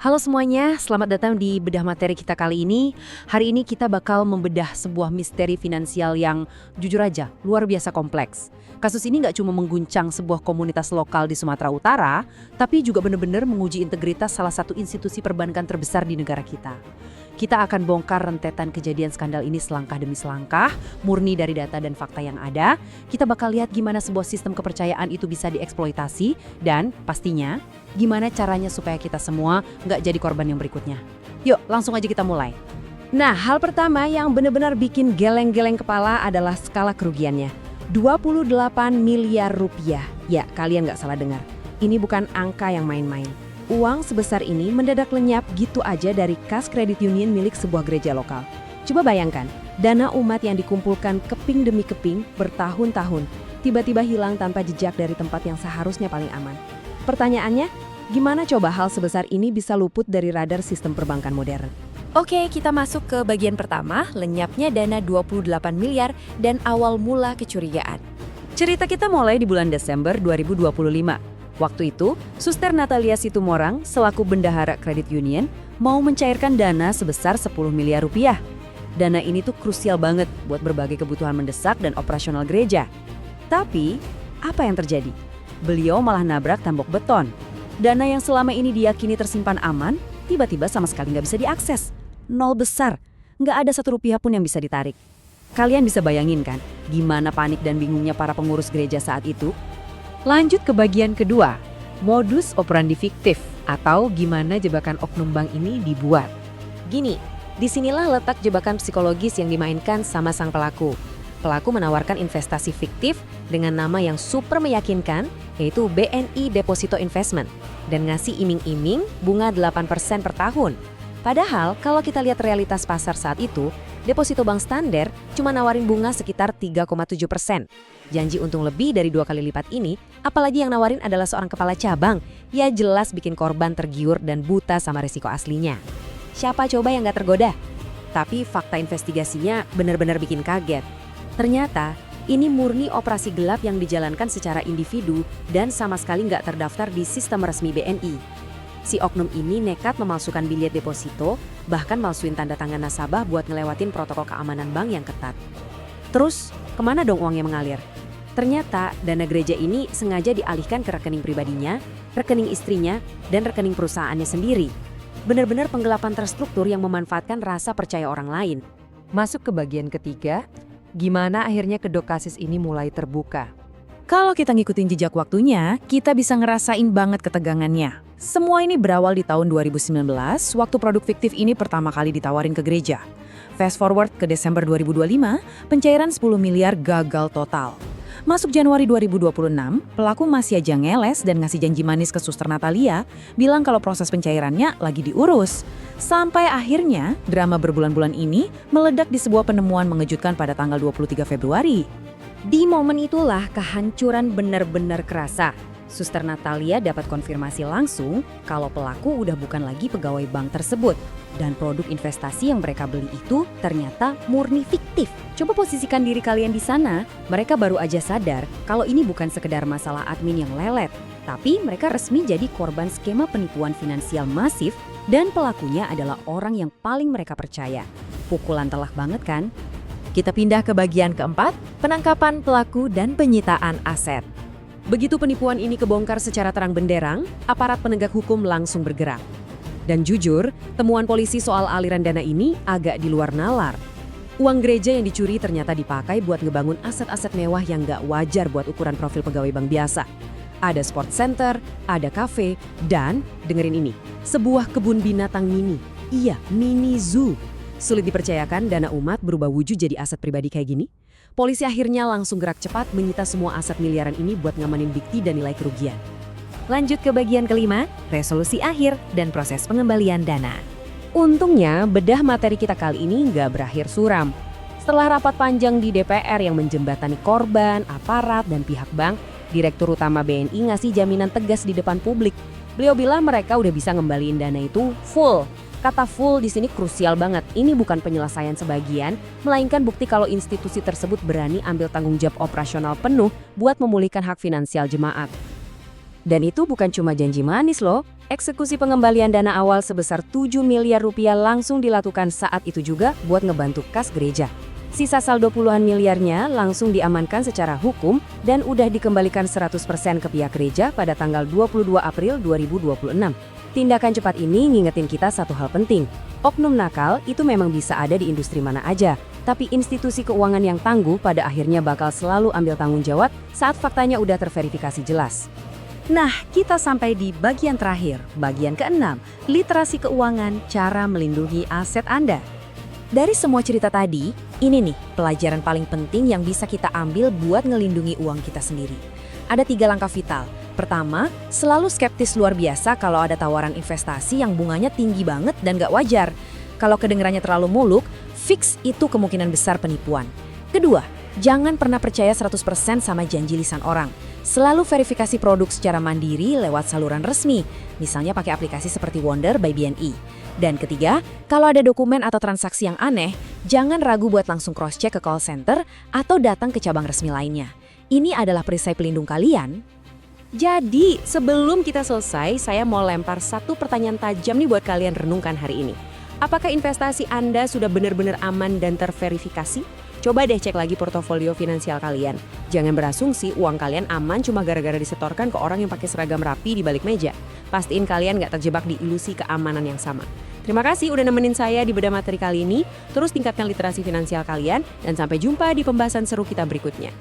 Halo semuanya, selamat datang di bedah materi kita kali ini. Hari ini kita bakal membedah sebuah misteri finansial yang jujur aja luar biasa kompleks. Kasus ini nggak cuma mengguncang sebuah komunitas lokal di Sumatera Utara, tapi juga benar-benar menguji integritas salah satu institusi perbankan terbesar di negara kita. Kita akan bongkar rentetan kejadian skandal ini selangkah demi selangkah, murni dari data dan fakta yang ada. Kita bakal lihat gimana sebuah sistem kepercayaan itu bisa dieksploitasi, dan pastinya gimana caranya supaya kita semua nggak jadi korban yang berikutnya. Yuk, langsung aja kita mulai. Nah, hal pertama yang benar-benar bikin geleng-geleng kepala adalah skala kerugiannya. 28 miliar rupiah. Ya, kalian nggak salah dengar. Ini bukan angka yang main-main. Uang sebesar ini mendadak lenyap gitu aja dari kas kredit union milik sebuah gereja lokal. Coba bayangkan, dana umat yang dikumpulkan keping demi keping bertahun-tahun, tiba-tiba hilang tanpa jejak dari tempat yang seharusnya paling aman. Pertanyaannya, gimana coba hal sebesar ini bisa luput dari radar sistem perbankan modern? Oke, kita masuk ke bagian pertama, lenyapnya dana 28 miliar dan awal mula kecurigaan. Cerita kita mulai di bulan Desember 2025. Waktu itu, Suster Natalia Situmorang selaku bendahara kredit union mau mencairkan dana sebesar 10 miliar rupiah. Dana ini tuh krusial banget buat berbagai kebutuhan mendesak dan operasional gereja. Tapi, apa yang terjadi? Beliau malah nabrak tembok beton. Dana yang selama ini diyakini tersimpan aman, tiba-tiba sama sekali nggak bisa diakses. Nol besar, nggak ada satu rupiah pun yang bisa ditarik. Kalian bisa bayangin kan, gimana panik dan bingungnya para pengurus gereja saat itu? Lanjut ke bagian kedua, modus operandi fiktif atau gimana jebakan oknum bank ini dibuat. Gini, disinilah letak jebakan psikologis yang dimainkan sama sang pelaku. Pelaku menawarkan investasi fiktif dengan nama yang super meyakinkan, yaitu BNI Deposito Investment, dan ngasih iming-iming bunga 8% per tahun. Padahal kalau kita lihat realitas pasar saat itu, deposito bank standar cuma nawarin bunga sekitar 3,7%. Janji untung lebih dari 2 kali lipat ini, apalagi yang nawarin adalah seorang kepala cabang, ya jelas bikin korban tergiur dan buta sama risiko aslinya. Siapa coba yang gak tergoda? Tapi fakta investigasinya benar-benar bikin kaget. Ternyata, ini murni operasi gelap yang dijalankan secara individu dan sama sekali nggak terdaftar di sistem resmi BNI. Si oknum ini nekat memalsukan bilet deposito, bahkan malsuin tanda tangan nasabah buat ngelewatin protokol keamanan bank yang ketat. Terus, kemana dong uangnya mengalir? Ternyata dana gereja ini sengaja dialihkan ke rekening pribadinya, rekening istrinya, dan rekening perusahaannya sendiri. Benar-benar penggelapan terstruktur yang memanfaatkan rasa percaya orang lain. Masuk ke bagian ketiga, gimana akhirnya kedok kasus ini mulai terbuka. Kalau kita ngikutin jejak waktunya, kita bisa ngerasain banget ketegangannya. Semua ini berawal di tahun 2019, waktu produk fiktif ini pertama kali ditawarin ke gereja. Fast forward ke Desember 2025, pencairan 10 miliar gagal total. Masuk Januari 2026, pelaku masih aja ngeles dan ngasih janji manis ke Suster Natalia, bilang kalau proses pencairannya lagi diurus. Sampai akhirnya, drama berbulan-bulan ini meledak di sebuah penemuan mengejutkan pada tanggal 23 Februari. Di momen itulah kehancuran benar-benar kerasa. Suster Natalia dapat konfirmasi langsung kalau pelaku udah bukan lagi pegawai bank tersebut. Dan produk investasi yang mereka beli itu ternyata murni fiktif. Coba posisikan diri kalian di sana, mereka baru aja sadar kalau ini bukan sekedar masalah admin yang lelet. Tapi mereka resmi jadi korban skema penipuan finansial masif dan pelakunya adalah orang yang paling mereka percaya. Pukulan telak banget kan? Kita pindah ke bagian keempat, penangkapan pelaku dan penyitaan aset. Begitu penipuan ini kebongkar secara terang benderang, aparat penegak hukum langsung bergerak. Dan jujur, temuan polisi soal aliran dana ini agak di luar nalar. Uang gereja yang dicuri ternyata dipakai buat ngebangun aset-aset mewah yang gak wajar buat ukuran profil pegawai bank biasa. Ada sport center, ada kafe, dan, dengerin ini, sebuah kebun binatang mini. Iya, mini zoo. Sulit dipercayakan dana umat berubah wujud jadi aset pribadi kayak gini? Polisi akhirnya langsung gerak cepat menyita semua aset miliaran ini buat ngamanin bukti dan nilai kerugian. Lanjut ke bagian kelima, resolusi akhir dan proses pengembalian dana. Untungnya, bedah materi kita kali ini nggak berakhir suram. Setelah rapat panjang di DPR yang menjembatani korban, aparat, dan pihak bank, Direktur Utama BNI ngasih jaminan tegas di depan publik. Beliau bilang mereka udah bisa ngembaliin dana itu full. Kata full di sini krusial banget. Ini bukan penyelesaian sebagian, melainkan bukti kalau institusi tersebut berani ambil tanggung jawab operasional penuh buat memulihkan hak finansial jemaat. Dan itu bukan cuma janji manis loh. Eksekusi pengembalian dana awal sebesar 7 miliar rupiah langsung dilakukan saat itu juga buat ngebantu kas gereja. Sisa saldo puluhan miliarnya langsung diamankan secara hukum dan udah dikembalikan 100% ke pihak gereja pada tanggal 22 April 2026. Tindakan cepat ini ngingetin kita satu hal penting. Oknum nakal itu memang bisa ada di industri mana aja, tapi institusi keuangan yang tangguh pada akhirnya bakal selalu ambil tanggung jawab saat faktanya udah terverifikasi jelas. Nah, kita sampai di bagian terakhir, bagian ke-6, literasi keuangan, cara melindungi aset Anda. Dari semua cerita tadi, ini nih pelajaran paling penting yang bisa kita ambil buat ngelindungi uang kita sendiri. Ada 3 langkah vital. Pertama, selalu skeptis luar biasa kalau ada tawaran investasi yang bunganya tinggi banget dan gak wajar. Kalau kedengarannya terlalu muluk, fix itu kemungkinan besar penipuan. Kedua, jangan pernah percaya 100% sama janji lisan orang. Selalu verifikasi produk secara mandiri lewat saluran resmi, misalnya pakai aplikasi seperti Wonder by BNI. Dan ketiga, kalau ada dokumen atau transaksi yang aneh, jangan ragu buat langsung cross-check ke call center atau datang ke cabang resmi lainnya. Ini adalah perisai pelindung kalian. Jadi, sebelum kita selesai, saya mau lempar satu pertanyaan tajam nih buat kalian renungkan hari ini. Apakah investasi Anda sudah benar-benar aman dan terverifikasi? Coba deh cek lagi portofolio finansial kalian. Jangan berasumsi uang kalian aman cuma gara-gara disetorkan ke orang yang pakai seragam rapi di balik meja. Pastiin kalian nggak terjebak di ilusi keamanan yang sama. Terima kasih udah nemenin saya di Bedah Materi kali ini. Terus tingkatkan literasi finansial kalian dan sampai jumpa di pembahasan seru kita berikutnya.